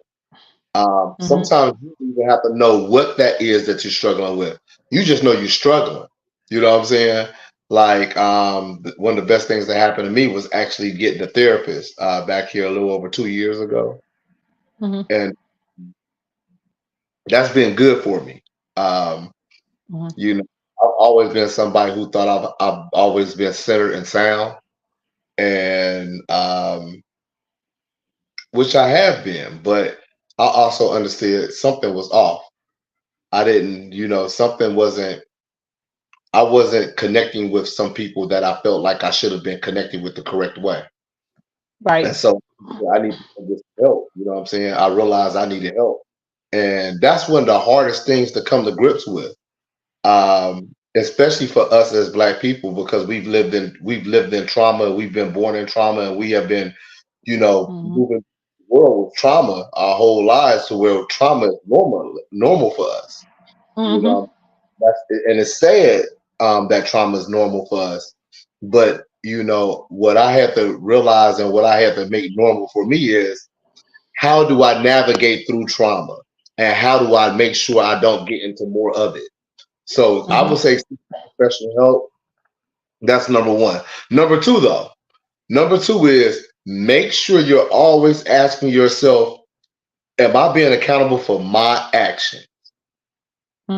Mm-hmm. Sometimes you don't even have to know what that is that you're struggling with. You just know you're struggling. You know what I'm saying? Like one of the best things that happened to me was actually getting a therapist back here a little over 2 years ago, Mm-hmm. and that's been good for me. Um, Mm-hmm. you know, I've always been somebody who thought I've always been centered and sound, and which I have been, but I also understood something was off. I didn't, I wasn't connecting with some people that I felt like I should have been connecting with the correct way. And Right. so I need to get help. You know what I'm saying? I realized I needed help. And that's one of the hardest things to come to grips with. Especially for us as black people, because we've lived in trauma, we've been born in trauma, and we have been, Mm-hmm. moving the world with trauma our whole lives to where trauma is normal for us. You Mm-hmm. know, and it's sad that trauma is normal for us. But what I had to realize and what I had to make normal for me is how do I navigate through trauma and how do I make sure I don't get into more of it. So I would Mm-hmm. say seek professional help. That's number one. Number two is make sure you're always asking yourself, am I being accountable for my action?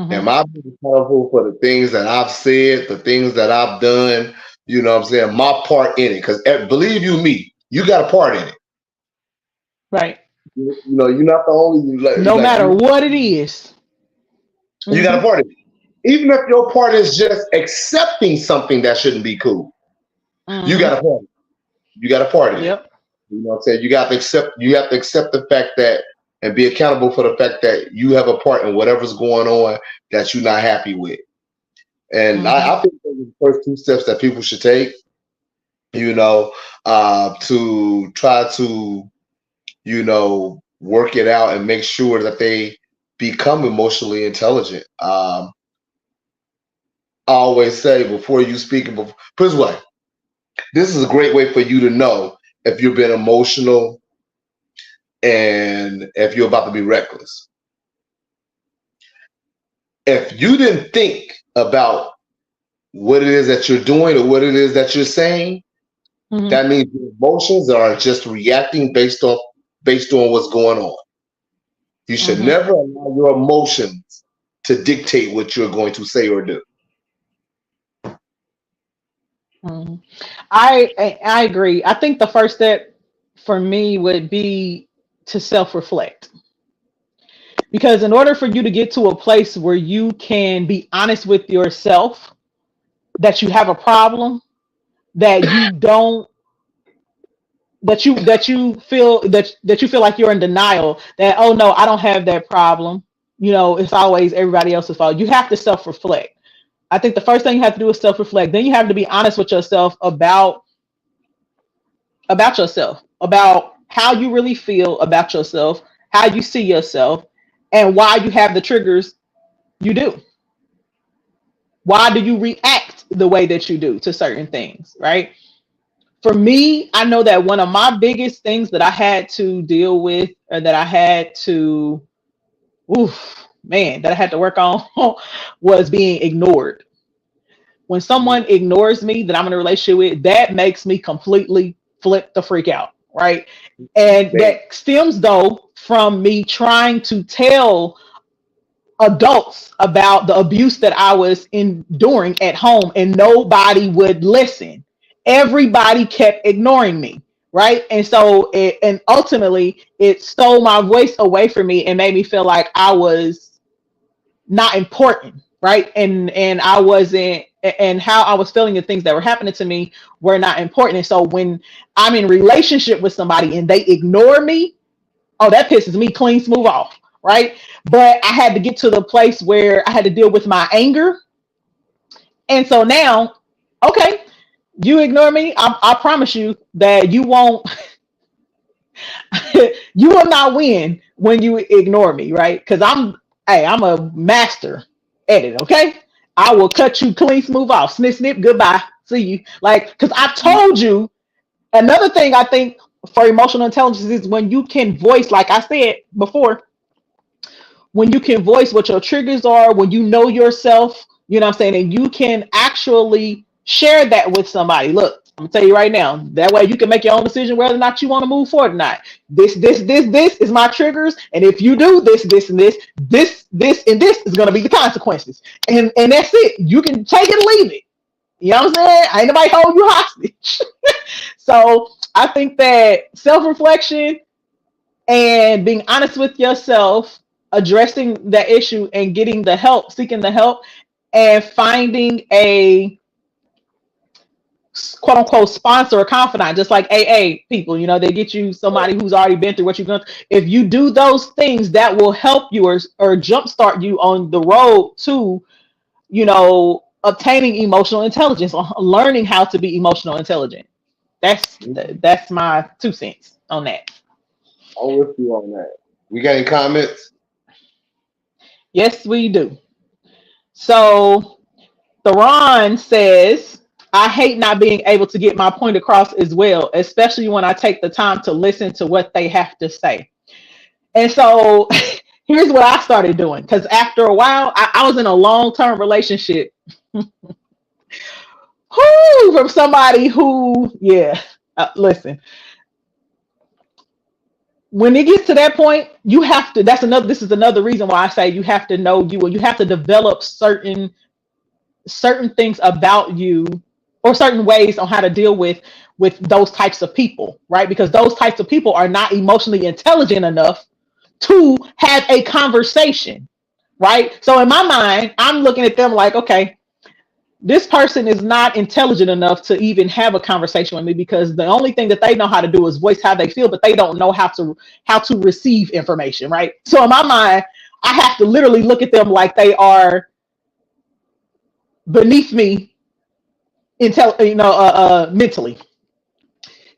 Am Mm-hmm. I being accountable for the things that I've said, the things that I've done? You know what I'm saying? My part in it. Because believe you me, you got a part in it. Right. You're not the only No matter what it is. you got a Mm-hmm. part in it. Even if your part is just accepting something that shouldn't be cool, you got Mm-hmm. a part. You got a part in it. Yep. You know what I'm saying? You have to accept the fact that and be accountable for the fact that you have a part in whatever's going on that you're not happy with. And Mm-hmm. I think those are the first two steps that people should take, to try to, work it out and make sure that they become emotionally intelligent. I always say before you speak, put this way, this is a great way for you to know if you've been emotional and if you're about to be reckless. If you didn't think about what it is that you're doing or what it is that you're saying, Mm-hmm. that means your emotions are just reacting based on what's going on. You should Mm-hmm. never allow your emotions to dictate what you're going to say or do. Mm-hmm. I agree. I think the first step for me would be to self-reflect. Because in order for you to get to a place where you can be honest with yourself that you have a problem, that you don't that you feel like you're in denial, that oh no, I don't have that problem. It's always everybody else's fault. You have to self-reflect. I think the first thing you have to do is self-reflect. Then you have to be honest with yourself about yourself, about how you really feel about yourself, how you see yourself, and why you have the triggers you do. Why do you react the way that you do to certain things, right? For me, I know that one of my biggest things that I had to deal with, or that I had to, that I had to work on, was being ignored. When someone ignores me that I'm in a relationship with, that makes me completely flip the freak out, right? And They, that stems though from me trying to tell adults about the abuse that I was enduring at home, and nobody would listen. Everybody kept ignoring me, right? And ultimately it stole my voice away from me and made me feel like I was not important, right? And I wasn't, and how I was feeling, the things that were happening to me were not important. And so when I'm in relationship with somebody and they ignore me, oh, that pisses me clean smooth off, right? But I had to get to the place where I had to deal with my anger. And so now, okay, you ignore me, I promise you that you won't you will not win when you ignore me, right? Because I'm a master at it, okay? I will cut you clean smooth off. Snip snip, goodbye. See you. Like, because I told you. Another thing I think for emotional intelligence is when you can voice, like I said before, when you can voice what your triggers are, when you know yourself, you know what I'm saying, and you can actually share that with somebody. Look, I'm gonna tell you right now, that way you can make your own decision whether or not you want to move forward or not. This is my triggers, and if you do this, and this is gonna be the consequences. And that's it. You can take it or leave it. You know what I'm saying? Ain't nobody hold you hostage. So I think that self-reflection and being honest with yourself, addressing the issue and getting the help, seeking the help, and finding a quote unquote sponsor or confidant, just like AA people, you know, they get you somebody who's already been through what you've gone through. If you do those things, that will help you or jumpstart you on the road to, you know, obtaining emotional intelligence, or learning how to be emotional intelligent. That's my 2 cents on that. I'm with you on that. We got any comments? Yes, we do. So Theron says, I hate not being able to get my point across as well, especially when I take the time to listen to what they have to say. And so here's what I started doing. Because after a while, I was in a long-term relationship from somebody who, listen, when it gets to that point, you have to, this is another reason why I say you have to know you, or you have to develop certain things about you, or certain ways on how to deal with those types of people, right? Because those types of people are not emotionally intelligent enough to have a conversation, right? So in my mind, I'm looking at them like, okay, this person is not intelligent enough to even have a conversation with me, because the only thing that they know how to do is voice how they feel, but they don't know how to receive information, right? So in my mind, I have to literally look at them like they are beneath me, mentally.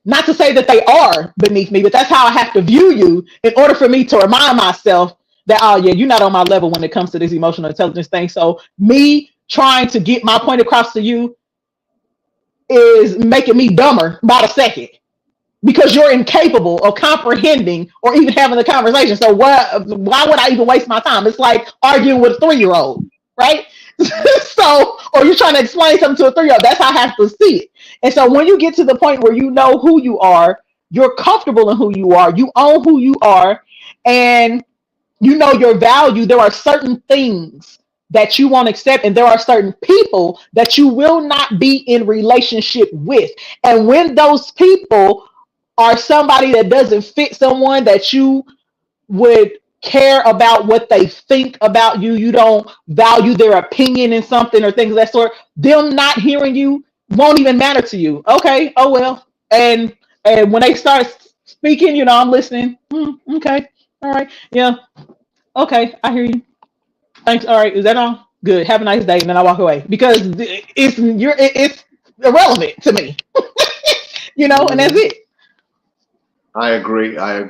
Not to say that they are beneath me, but that's how I have to view you in order for me to remind myself that, oh yeah, you're not on my level when it comes to this emotional intelligence thing. So me trying to get my point across to you is making me dumber by the second, because you're incapable of comprehending or even having the conversation. So why would I even waste my time? It's like arguing with a 3-year-old, right? So, or you're trying to explain something to a 3-year-old. That's how I have to see it. And so when you get to the point where you know who you are, you're comfortable in who you are, you own who you are, and you know your value, there are certain things that you won't accept, and there are certain people that you will not be in relationship with. And when those people are somebody that doesn't fit someone that you would care about what they think about you, you don't value their opinion in something or things of that sort, them not hearing you won't even matter to you. Okay, oh well. And when they start speaking, you know, I'm listening. Okay, all right, yeah, okay, I hear you. Thanks. All right, is that all? Good. Have a nice day, and then I walk away, because it's irrelevant to me, you know, and that's it. I agree. I'm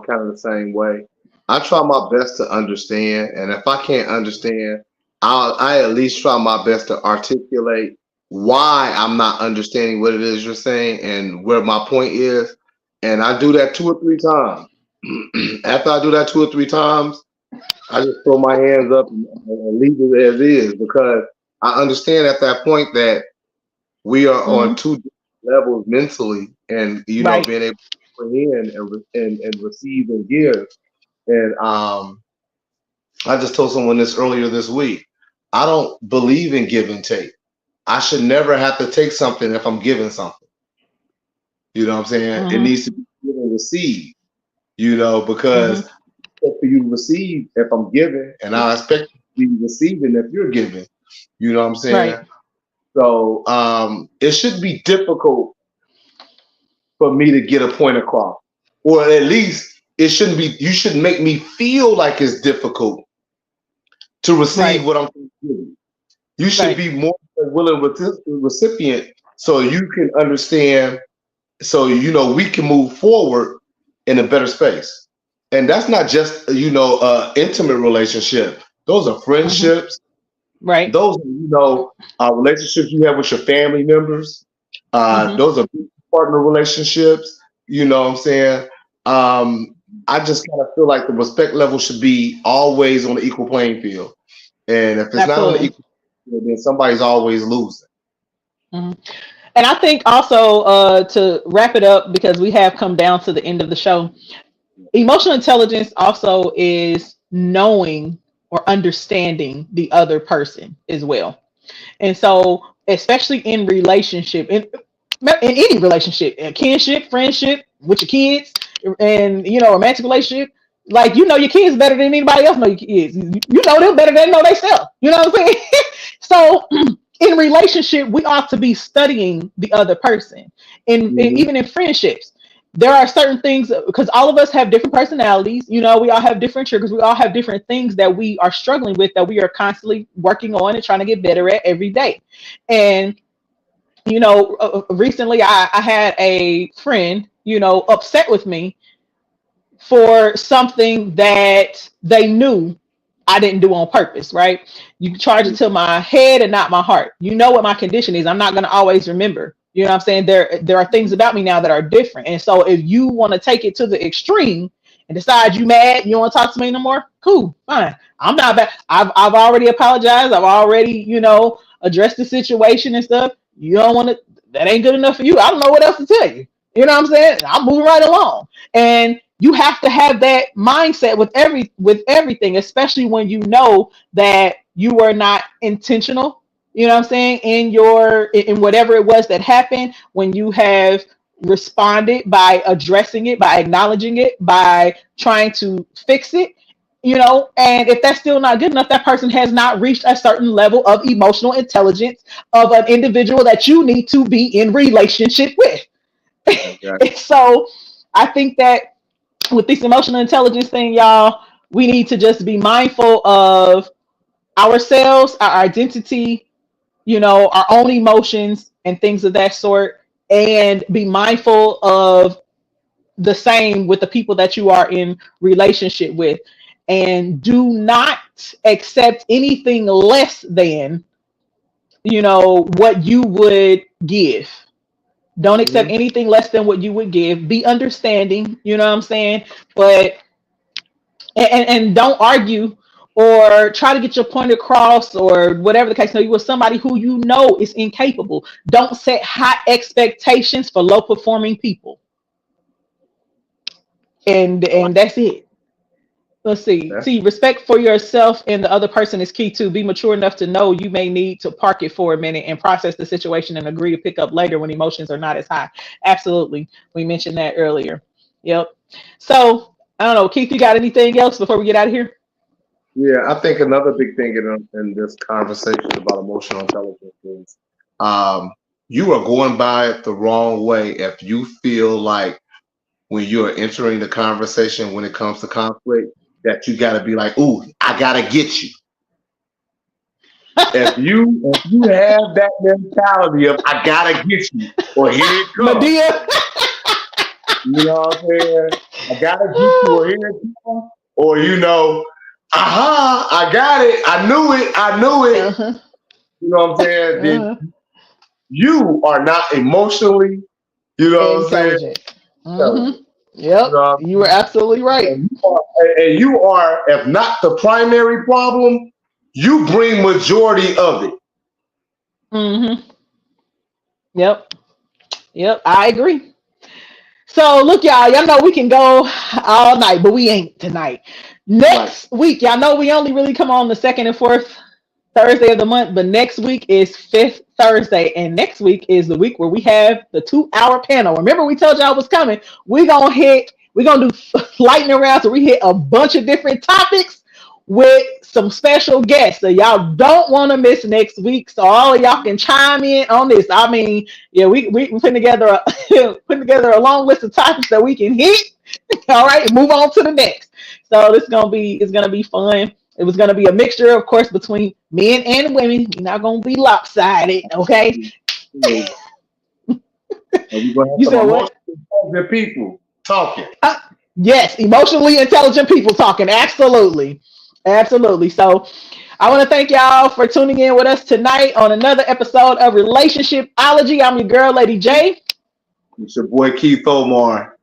kind of the same way. I try my best to understand, and if I can't understand, I at least try my best to articulate why I'm not understanding what it is you're saying and where my point is. And I do that 2 or 3 times. After I do that 2 or 3 times, I just throw my hands up and leave it as is, because I understand at that point that we are on 2 different levels mentally, and you know, Right. being able to comprehend and receive and give. And I just told someone this earlier this week. I don't believe in give and take. I should never have to take something if I'm giving something. You know what I'm saying? It needs to be given and received. You know, because for you to receive if I'm giving, and I expect you to be receiving if you're giving. You know what I'm saying? Right. So it should be difficult for me to get a point across, or at least it shouldn't be. You shouldn't make me feel like it's difficult to receive what I'm giving. You should be more than willing recipient, so you can understand. So you know we can move forward in a better space, and that's not just intimate relationship. Those are friendships. Right. Those are, relationships you have with your family members. Those are partner relationships. You know what I'm saying? I just kind of feel like the respect level should be always on the equal playing field. And if it's not on the Absolutely. equal playing field, then somebody's always losing. Mhm. And I think also to wrap it up, because we have come down to the end of the show, emotional intelligence also is knowing or understanding the other person as well. And so, especially in relationship, in any relationship, in kinship, friendship, with your kids, and romantic relationship, like your kids better than anybody else know your kids. You know them better than they know themselves. You know what I'm saying? So in relationship, we ought to be studying the other person, and Hmm. even in friendships. There are certain things because all of us have different personalities. We all have different triggers. We all have different things that we are struggling with that we are constantly working on and trying to get better at every day. And recently I had a friend, upset with me for something that they knew I didn't do on purpose, right? You charge it to my head and not my heart. You know what my condition is. I'm not going to always remember. You know what I'm saying? There are things about me now that are different. And so if you want to take it to the extreme and decide you mad, you don't want to talk to me no more, cool, fine. I'm not bad. I've already apologized. I've already, addressed the situation and stuff. You don't want to, that ain't good enough for you. I don't know what else to tell you. You know what I'm saying? I'm moving right along. And you have to have that mindset with everything, especially when you know that you were not intentional, you know what I'm saying, in whatever it was that happened. When you have responded by addressing it, by acknowledging it, by trying to fix it, and if that's still not good enough, that person has not reached a certain level of emotional intelligence of an individual that you need to be in relationship with. Okay. And so I think that with this emotional intelligence thing, y'all, we need to just be mindful of ourselves, our identity, our own emotions and things of that sort, and be mindful of the same with the people that you are in relationship with. And do not accept anything less than, what you would give. Don't accept Hmm. anything less than what you would give. Be understanding, you know what I'm saying? But and don't argue or try to get your point across or whatever the case. No, you with somebody who you know is incapable. Don't set high expectations for low performing people. And that's it. Let's see. That's See, respect for yourself and the other person is key too. Be mature enough to know you may need to park it for a minute and process the situation and agree to pick up later when emotions are not as high. Absolutely. We mentioned that earlier. Yep. So I don't know, Keith, you got anything else before we get out of here? Yeah, I think another big thing in this conversation about emotional intelligence is um, you are going by it the wrong way if you feel like when you're entering the conversation when it comes to conflict that you got to be like, "Ooh, I gotta get you." If you have that mentality of "I gotta get you" or "Here it comes," Medea. you know what I'm saying? I gotta get you or "Here it comes," or aha, I got it, I knew it. Uh-huh. You know what I'm saying? Then Uh-huh. you are not emotionally, you know what I'm saying, Intelligent. Hmm. intelligent. You Yep. know You were absolutely right. and you are, if not the primary problem, you bring majority of it. Hmm. Yep. Yep. I agree. So look, y'all know we can go all night, but we ain't tonight. Right. Next week, y'all know we only really come on the second and fourth Thursday of the month, but next week is fifth Thursday, and next week is the week where we have the 2 hour panel. Remember, we told y'all it was coming. We're gonna do lightning round, so we hit a bunch of different topics with some special guests. So y'all don't want to miss next week. So all of y'all can chime in on this. I mean, yeah, we putting together putting together a long list of topics that we can hit. All right, move on to the next. So this is gonna be fun. It was gonna be a mixture, of course, between men and women. You're not gonna be lopsided, okay? And we're gonna have You some said what? emotionally intelligent people talking. Uh, yes, emotionally intelligent people talking. Absolutely, absolutely. So I want to thank y'all for tuning in with us tonight on another episode of Relationshipology. I'm your girl, Lady J. It's your boy Keith Omar.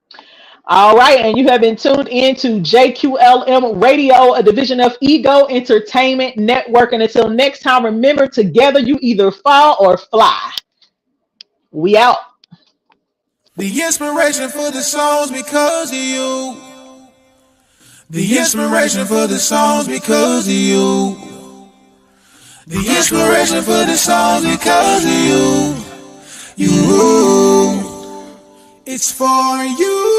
All right, and you have been tuned in to JQLM Radio, a division of Ego Entertainment Network. And until next time, remember, together you either fall or fly. We out. The inspiration for the songs because of you. The inspiration for the songs because of you. The inspiration for the songs because of you. You. It's for you.